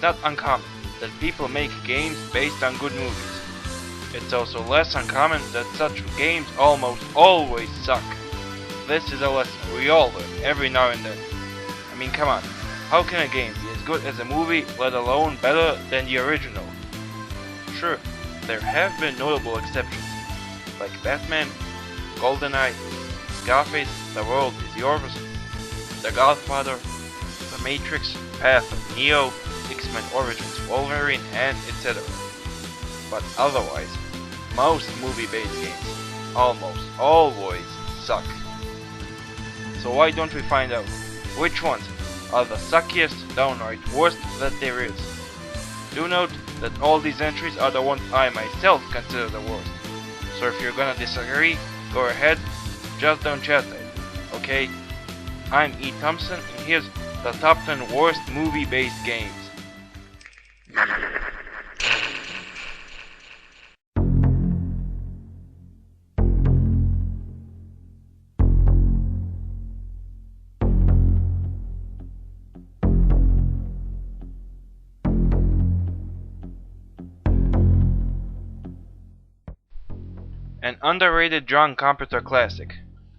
not uncommon that people make games based on good movies. It's also less uncommon that such games almost always suck. This is a lesson we all learn every now and then. I mean, come on, how can a game be as good as a movie, let alone better than the original? Sure, there have been notable exceptions, like Batman, GoldenEye, Scarface, The World Is Yours, The Godfather, The Matrix, Path of Neo, X-Men Origins Wolverine, and etc. But otherwise, most movie-based games almost always suck. So why don't we find out which ones are the suckiest, downright worst that there is? Do note that all these entries are the ones I myself consider the worst. So if you're gonna disagree, go ahead, just don't chat it, okay? I'm E. Thompson, and here's the top 10 worst movie-based games. An underrated John Carpenter classic.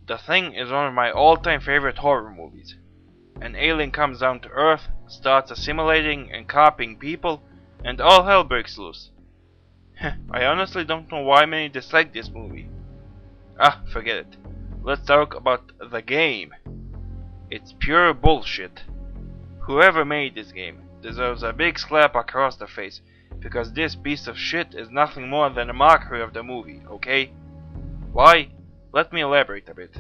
The Thing is one of my all-time favorite horror movies. An alien comes down to Earth, starts assimilating and copying people, and all hell breaks loose. I honestly don't know why many dislike this movie. Ah, forget it. Let's talk about the game. It's pure bullshit. Whoever made this game deserves a big slap across the face, because this piece of shit is nothing more than a mockery of the movie, okay? Why? Let me elaborate a bit.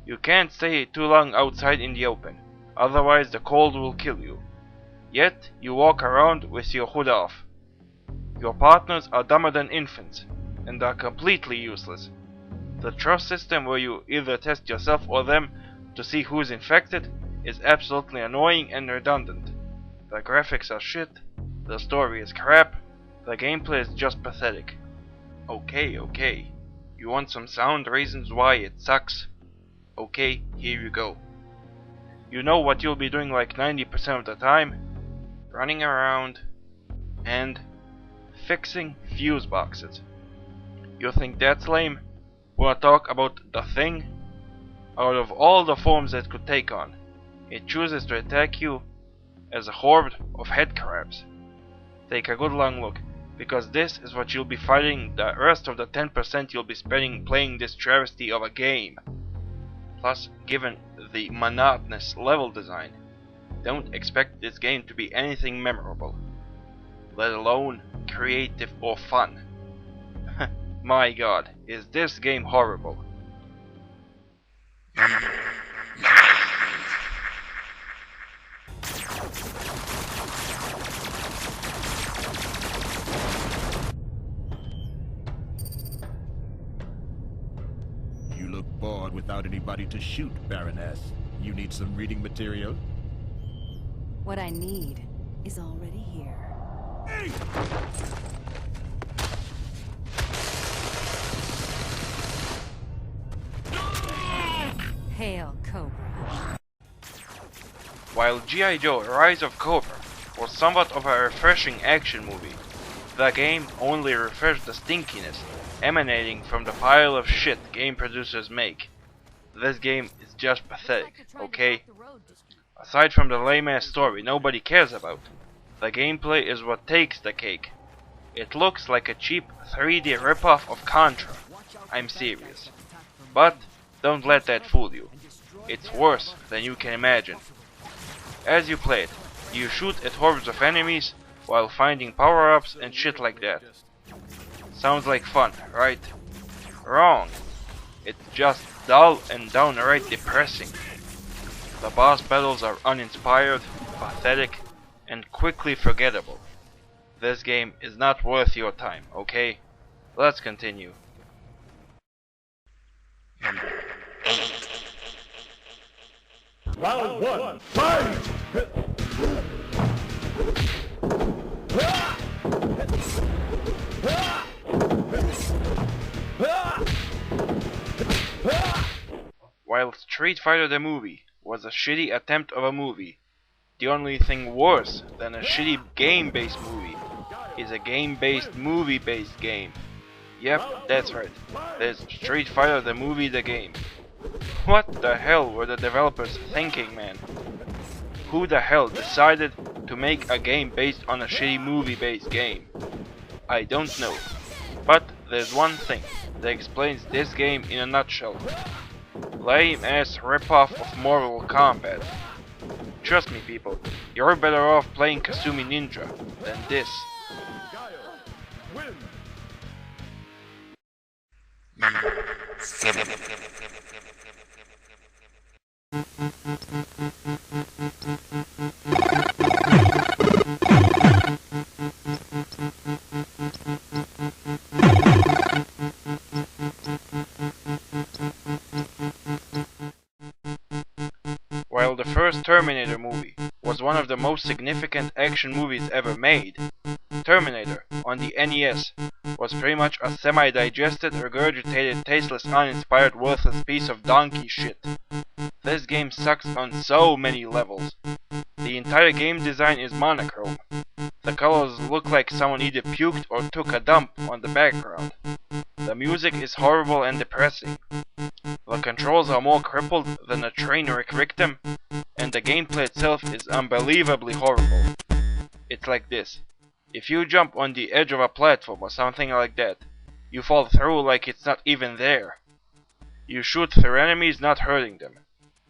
You can't stay too long outside in the open, otherwise the cold will kill you. Yet, you walk around with your hood off. Your partners are dumber than infants, and are completely useless. The trust system where you either test yourself or them to see who's infected is absolutely annoying and redundant. The graphics are shit, the story is crap, the gameplay is just pathetic. Okay. You want some sound reasons why it sucks? Okay, here you go. You know what you'll be doing like 90% of the time? Running around and fixing fuse boxes. You think that's lame? Wanna talk about The Thing? Out of all the forms it could take on, it chooses to attack you as a horde of headcrabs. Take a good long look, because this is what you'll be fighting the rest of the 10% you'll be spending playing this travesty of a game. Plus, given the monotonous level design, don't expect this game to be anything memorable, let alone creative or fun. My god, is this game horrible. You look bored without anybody to shoot, Baroness. You need some reading material? What I need is already here. Hey! Hail, Cobra. While G.I. Joe Rise of Cobra was somewhat of a refreshing action movie, the game only refreshed the stinkiness emanating from the pile of shit game producers make. This game is just pathetic, okay? Aside from the lame-ass story nobody cares about, the gameplay is what takes the cake. It looks like a cheap 3D ripoff of Contra. I'm serious. But don't let that fool you. It's worse than you can imagine. As you play it, you shoot at hordes of enemies while finding power-ups and shit like that. Sounds like fun, right? Wrong. It's just dull and downright depressing. The boss battles are uninspired, pathetic, and quickly forgettable. This game is not worth your time, okay? Let's continue. Round one, fight! While Street Fighter the movie was a shitty attempt of a movie, the only thing worse than a shitty game-based movie is a game-based movie-based game. Yep, that's right. There's Street Fighter the movie the game. What the hell were the developers thinking, man? Who the hell decided to make a game based on a shitty movie-based game? I don't know. But there's one thing that explains this game in a nutshell. Lame ass ripoff of Mortal Kombat. Trust me people, you're better off playing Kasumi Ninja than this. While the first Terminator movie was one of the most significant action movies ever made, Terminator on the NES was pretty much a semi-digested, regurgitated, tasteless, uninspired, worthless piece of donkey shit. This game sucks on so many levels. The entire game design is monochrome. The colors look like someone either puked or took a dump on the background. The music is horrible and depressing. The controls are more crippled than a train wreck victim, and the gameplay itself is unbelievably horrible. It's like this. If you jump on the edge of a platform or something like that, you fall through like it's not even there. You shoot through enemies not hurting them.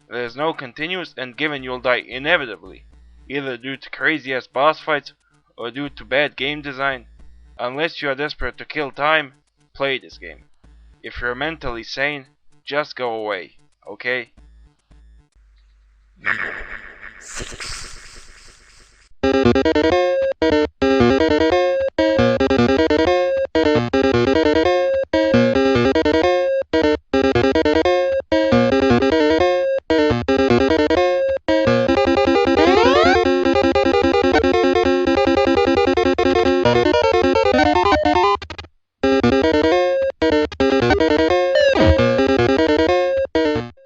There is no continuous, and given you'll die inevitably, either due to crazy ass boss fights or due to bad game design. Unless you are desperate to kill time, play this game. If you're mentally sane, just go away, okay? Number 6.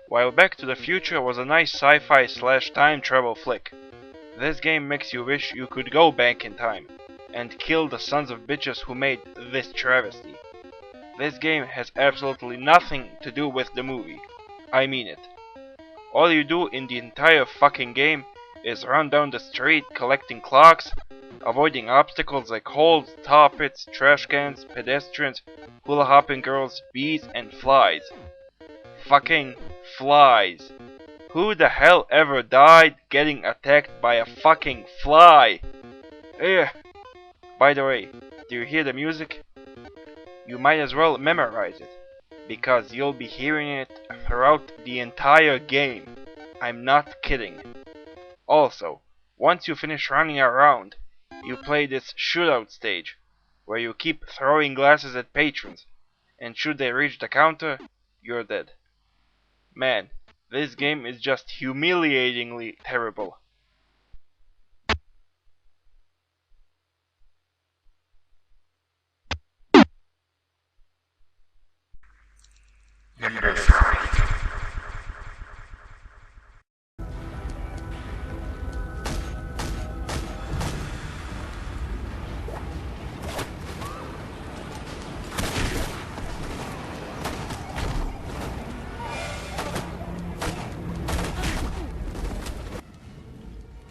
While Back to the Future was a nice sci-fi / time travel flick, this game makes you wish you could go back in time and kill the sons of bitches who made this travesty. This game has absolutely nothing to do with the movie. I mean it. All you do in the entire fucking game is run down the street collecting clocks, avoiding obstacles like holes, tar pits, trash cans, pedestrians, hula hopping girls, bees, and flies. Fucking flies. Who the hell ever died getting attacked by a fucking fly? Ugh. By the way, do you hear the music? You might as well memorize it, because you'll be hearing it throughout the entire game. I'm not kidding. Also, once you finish running around, you play this shootout stage, where you keep throwing glasses at patrons, and should they reach the counter, you're dead. Man, this game is just humiliatingly terrible. Number 5.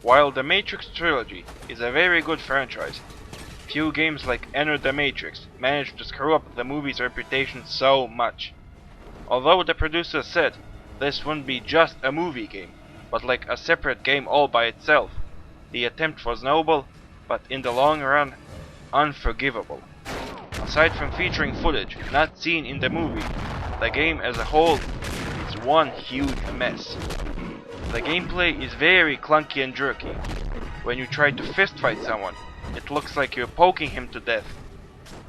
While the Matrix trilogy is a very good franchise, few games like Enter the Matrix managed to screw up the movie's reputation so much. Although the producer said this wouldn't be just a movie game, but like a separate game all by itself, the attempt was noble, but in the long run, unforgivable. Aside from featuring footage not seen in the movie, the game as a whole is one huge mess. The gameplay is very clunky and jerky. When you try to fistfight someone, it looks like you're poking him to death.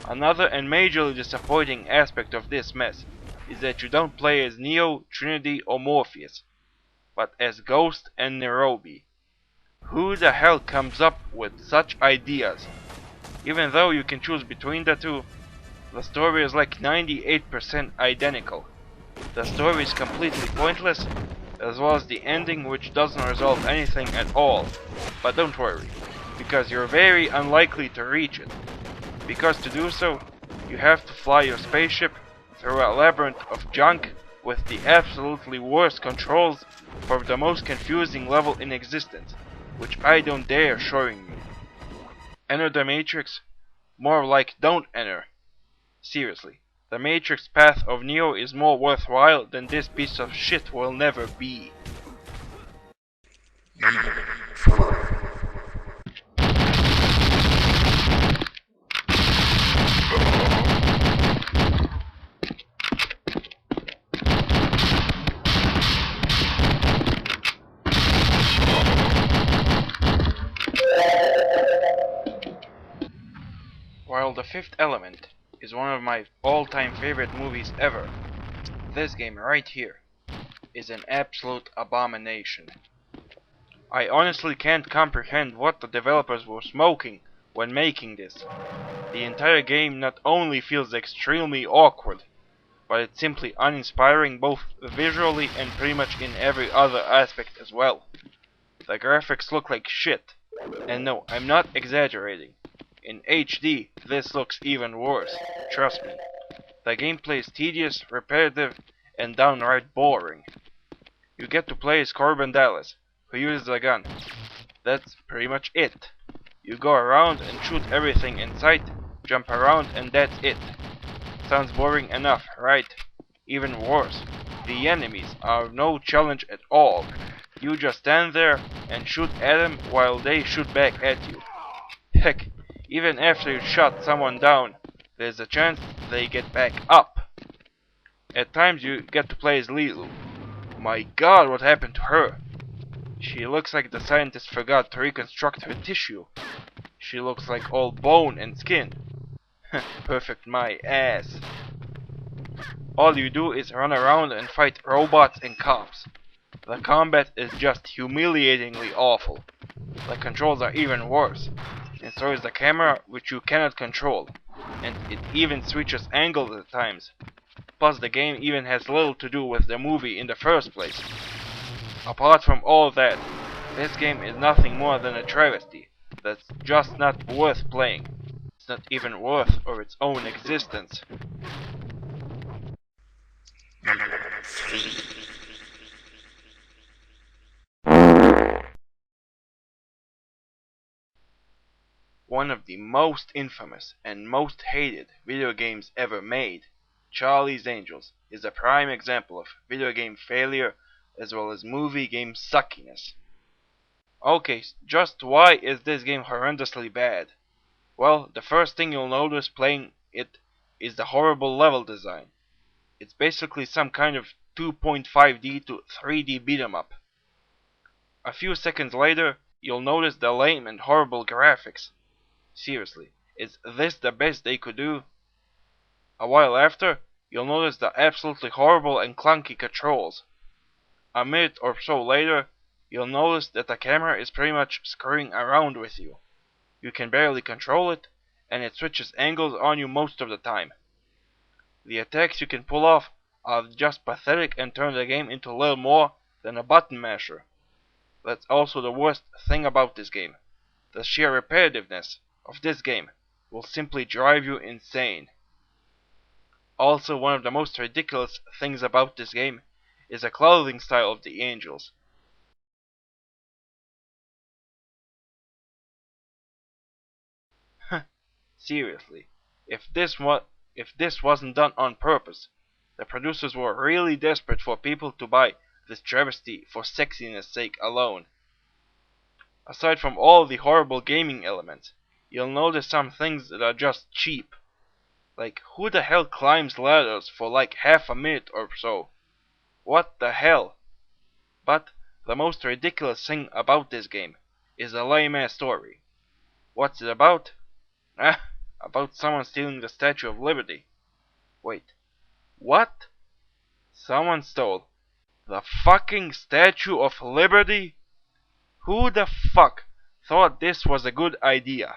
Another and majorly disappointing aspect of this mess is that you don't play as Neo, Trinity, or Morpheus, but as Ghost and Nairobi. Who the hell comes up with such ideas? Even though you can choose between the two, the story is like 98% identical. The story is completely pointless, as well as the ending, which doesn't resolve anything at all. But don't worry, because you're very unlikely to reach it. Because to do so, you have to fly your spaceship through a labyrinth of junk with the absolutely worst controls for the most confusing level in existence, which I don't dare showing you. Enter the Matrix? More like don't enter. Seriously, the Matrix path of Neo is more worthwhile than this piece of shit will never be. While The Fifth Element is one of my all-time favorite movies ever, this game right here is an absolute abomination. I honestly can't comprehend what the developers were smoking when making this. The entire game not only feels extremely awkward, but it's simply uninspiring both visually and pretty much in every other aspect as well. The graphics look like shit, and no, I'm not exaggerating. In HD, this looks even worse, trust me. The gameplay is tedious, repetitive, and downright boring. You get to play as Corbin Dallas, who uses a gun. That's pretty much it. You go around and shoot everything in sight, jump around, and that's it. Sounds boring enough, right? Even worse, the enemies are no challenge at all. You just stand there and shoot at them while they shoot back at you. Heck, even after you shot someone down, there's a chance they get back up. At times you get to play as Lilu. My god, what happened to her? She looks like the scientist forgot to reconstruct her tissue. She looks like all bone and skin. Perfect my ass. All you do is run around and fight robots and cops. The combat is just humiliatingly awful. The controls are even worse, and so is the camera, which you cannot control, and it even switches angles at times. Plus the game even has little to do with the movie in the first place. Apart from all that, this game is nothing more than a travesty that's just not worth playing. It's not even worth of its own existence. One of the most infamous and most hated video games ever made, Charlie's Angels, is a prime example of video game failure as well as movie game suckiness. Okay, just why is this game horrendously bad? Well, the first thing you'll notice playing it is the horrible level design. It's basically some kind of 2.5D to 3D beat 'em up. A few seconds later, you'll notice the lame and horrible graphics. Seriously, is this the best they could do? A while after, you'll notice the absolutely horrible and clunky controls. A minute or so later, you'll notice that the camera is pretty much screwing around with you. You can barely control it, and it switches angles on you most of the time. The attacks you can pull off are just pathetic and turn the game into little more than a button masher. That's also the worst thing about this game. The sheer repetitiveness of this game will simply drive you insane. Also, one of the most ridiculous things about this game is the clothing style of the angels. Seriously, if this wasn't done on purpose, the producers were really desperate for people to buy this travesty for sexiness sake alone. Aside from all the horrible gaming elements, you'll notice some things that are just cheap. Like, who the hell climbs ladders for like half a minute or so? What the hell? But the most ridiculous thing about this game is a lame ass story. What's it about? About someone stealing the Statue of Liberty. Wait, what? Someone stole the fucking Statue of Liberty? Who the fuck thought this was a good idea?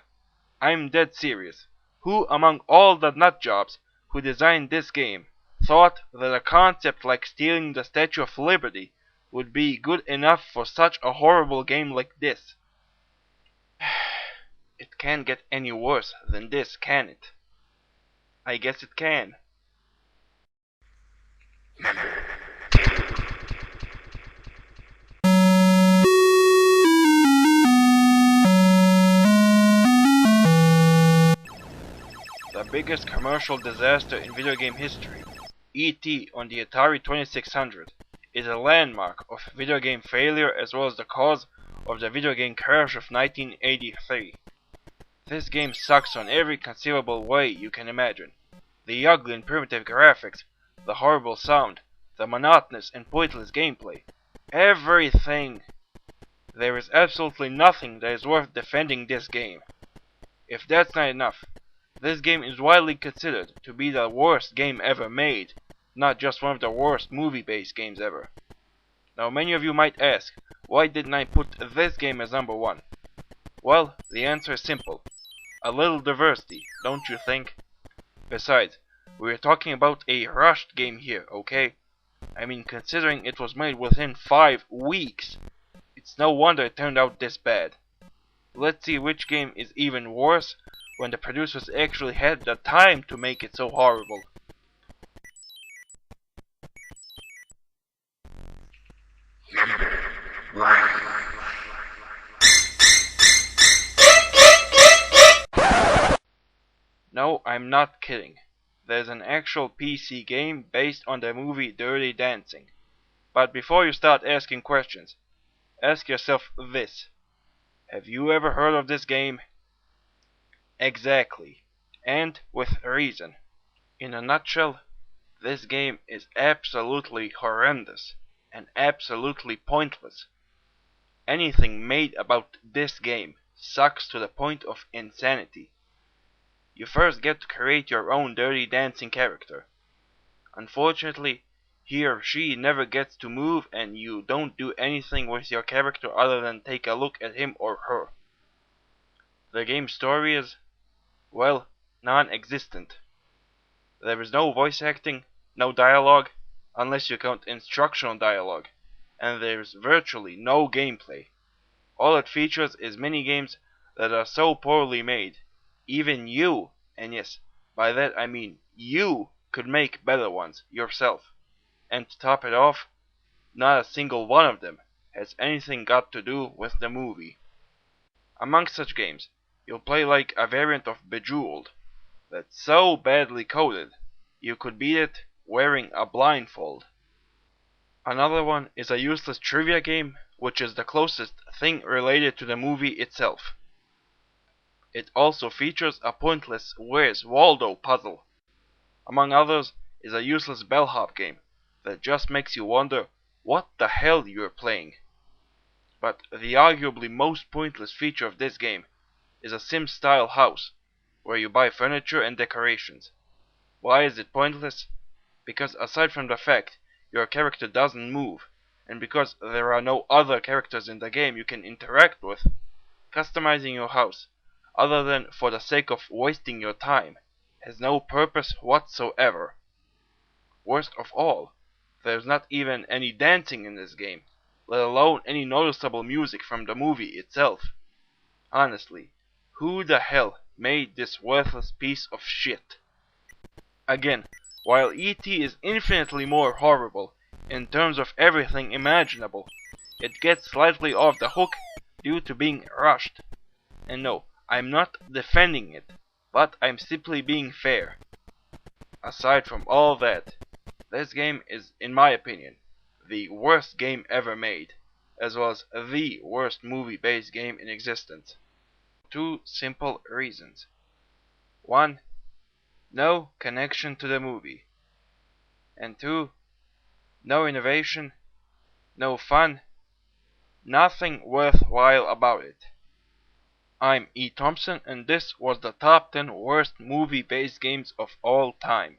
I'm dead serious. Who among all the nutjobs who designed this game thought that a concept like stealing the Statue of Liberty would be good enough for such a horrible game like this? It can't get any worse than this, can it? I guess it can. The biggest commercial disaster in video game history, E.T. on the Atari 2600, is a landmark of video game failure as well as the cause of the video game crash of 1983. This game sucks on every conceivable way you can imagine. The ugly and primitive graphics, the horrible sound, the monotonous and pointless gameplay. Everything! There is absolutely nothing that is worth defending this game. If that's not enough, this game is widely considered to be the worst game ever made, not just one of the worst movie-based games ever. Now many of you might ask, why didn't I put this game as number 1? Well, the answer is simple. A little diversity, don't you think? Besides, we're talking about a rushed game here, okay? I mean, considering it was made within 5 weeks, it's no wonder it turned out this bad. Let's see which game is even worse when the producers actually had the time to make it so horrible. No, I'm not kidding. There's an actual PC game based on the movie Dirty Dancing. But before you start asking questions, ask yourself this. Have you ever heard of this game? Exactly. And with reason. In a nutshell, this game is absolutely horrendous and absolutely pointless. Anything made about this game sucks to the point of insanity. You first get to create your own Dirty Dancing character. Unfortunately, he or she never gets to move and you don't do anything with your character other than take a look at him or her. The game's story is, well, non-existent. There is no voice acting, no dialogue, unless you count instructional dialogue, and there is virtually no gameplay. All it features is minigames that are so poorly made, even you, and yes, by that I mean you, could make better ones yourself. And to top it off, not a single one of them has anything got to do with the movie. Among such games, you'll play like a variant of Bejeweled, that's so badly coded, you could beat it wearing a blindfold. Another one is a useless trivia game, which is the closest thing related to the movie itself. It also features a pointless Where's Waldo puzzle. Among others is a useless bellhop game that just makes you wonder what the hell you're playing. But the arguably most pointless feature of this game is a Sim-style house, where you buy furniture and decorations. Why is it pointless? Because aside from the fact your character doesn't move, and because there are no other characters in the game you can interact with, customizing your house, other than for the sake of wasting your time, has no purpose whatsoever. Worst of all, there's not even any dancing in this game, let alone any noticeable music from the movie itself. Honestly, who the hell made this worthless piece of shit? Again, while E.T. is infinitely more horrible in terms of everything imaginable, it gets slightly off the hook due to being rushed. And no, I'm not defending it, but I'm simply being fair. Aside from all that, this game is, in my opinion, the worst game ever made, as well as the worst movie-based game in existence. 2 simple reasons. 1. No connection to the movie. And 2. No innovation, no fun, nothing worthwhile about it. I'm E. Thompson, and this was the top 10 worst movie-based games of all time.